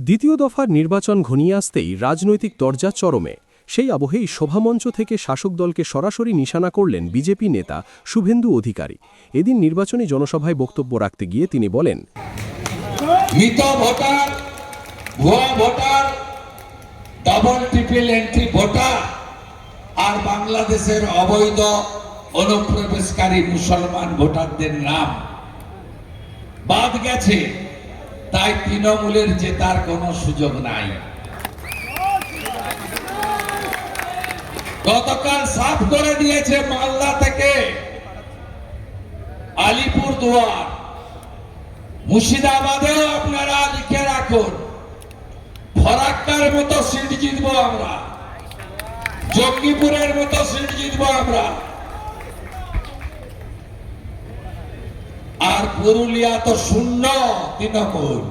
দ্বিতীয় দফার নির্বাচন ঘনিয়ে আসতেই রাজনৈতিক দরজা চরমে। সেই আবহেই সভামঞ্চ থেকে শাসক দলকে সরাসরি নিশানা করলেন বিজেপি নেতা শুভেন্দু অধিকারী। এদিন নির্বাচনী জনসভায় বক্তব্য রাখতে গিয়ে তিনি বলেন, মৃত ভোটার, ভুয়া voter, double triple entry voter আর বাংলাদেশের অবৈধ অনুপ্রবেশকারী মুসলমান ভোটারদের নাম বাদ গেছে, তাই তৃণমূলের জেতার কোনো সুযোগ নাই। গতকাল সাফ করে দিয়েছে মালদা থেকে আলিপুরদুয়ার, মুর্শিদাবাদেও আপনারা লিখে রাখুন, ফরাক্কার মতো সিট জিতবো আমরা, জঙ্গিপুরের মতো সিট জিতবো আমরা। আর পুরুলিয়া তো শূন্য তৃণমূল,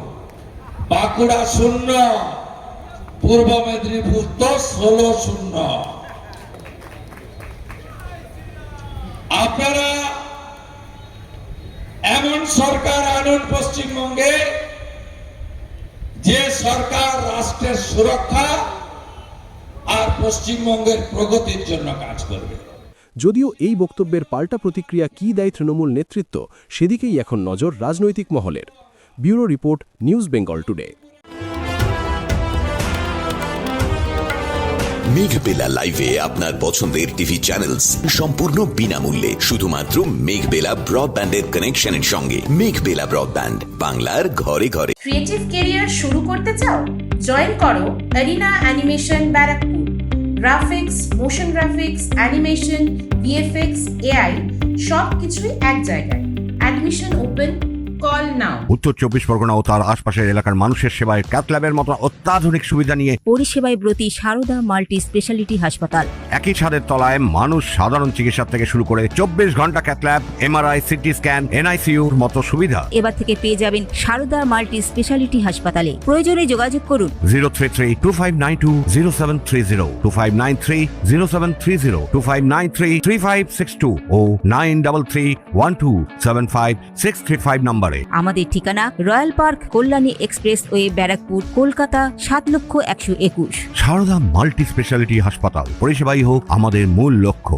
বাঁকুড়া শূন্য, পূর্ব মেদিনীপুর তো 16-0। আপনারা এমন সরকার আনুন পশ্চিমবঙ্গে যে সরকার রাষ্ট্রের সুরক্ষা আর পশ্চিমবঙ্গের প্রগতির জন্য কাজ করবে। যদিও এই বক্তব্যের পাল্টা প্রতিক্রিয়া কী দেয় তৃণমূল নেতৃত্ব, সেদিকেই এখন নজর রাজনৈতিক মহলের। Bureau report, news Bengal today. Meghbela লাইভে আপনার পছন্দের টিভি চ্যানেলস সম্পূর্ণ বিনামূল্যে, শুধুমাত্র মেঘবেলা ব্রডব্যান্ডের কানেকশনের সঙ্গে। মেঘবেলা ব্রডব্যান্ড, বাংলার ঘরে ঘরে। ক্রিয়েটিভ ক্যারিয়ার শুরু করতে চাও? জয়েন করো arena animation Barrackpore. Graphics, motion graphics, animation, VFX, AI সব কিছুই এক জায়গায়। Admission open, call now. উত্তর 24 পরগনা ও তার আশপাশের এলাকার মানুষের সেবায় ক্যাথল্যাবের মতো অত্যাধুনিক সুবিধা নিয়ে পরিষেবায় ব্রতী সারদা মাল্টি স্পেশালিটি হাসপাতাল। একই ছাদের তলায় মানুষ সাধারণ চিকিৎসা থেকে শুরু করে 24 ঘন্টা ক্যাথল্যাব, এমআরআই, সিটি স্ক্যান, এনআইসিইউর মতো সুবিধা এবার থেকে পেয়ে যাবেন সারদা মাল্টি স্পেশালিটি হাসপাতালে। প্রয়োজনে যোগাযোগ করুন 033-2592-0730, 2593-0730, 2593-3562 ও 9331275635 নম্বরে। আমাদের ঠিকানা royal park, Kalyani express way, Barrackpore, Kolkata 7,121,000। Sarada multi speciality হাসপাতাল, পরিষেবাই হোক আমাদের মূল লক্ষ্য।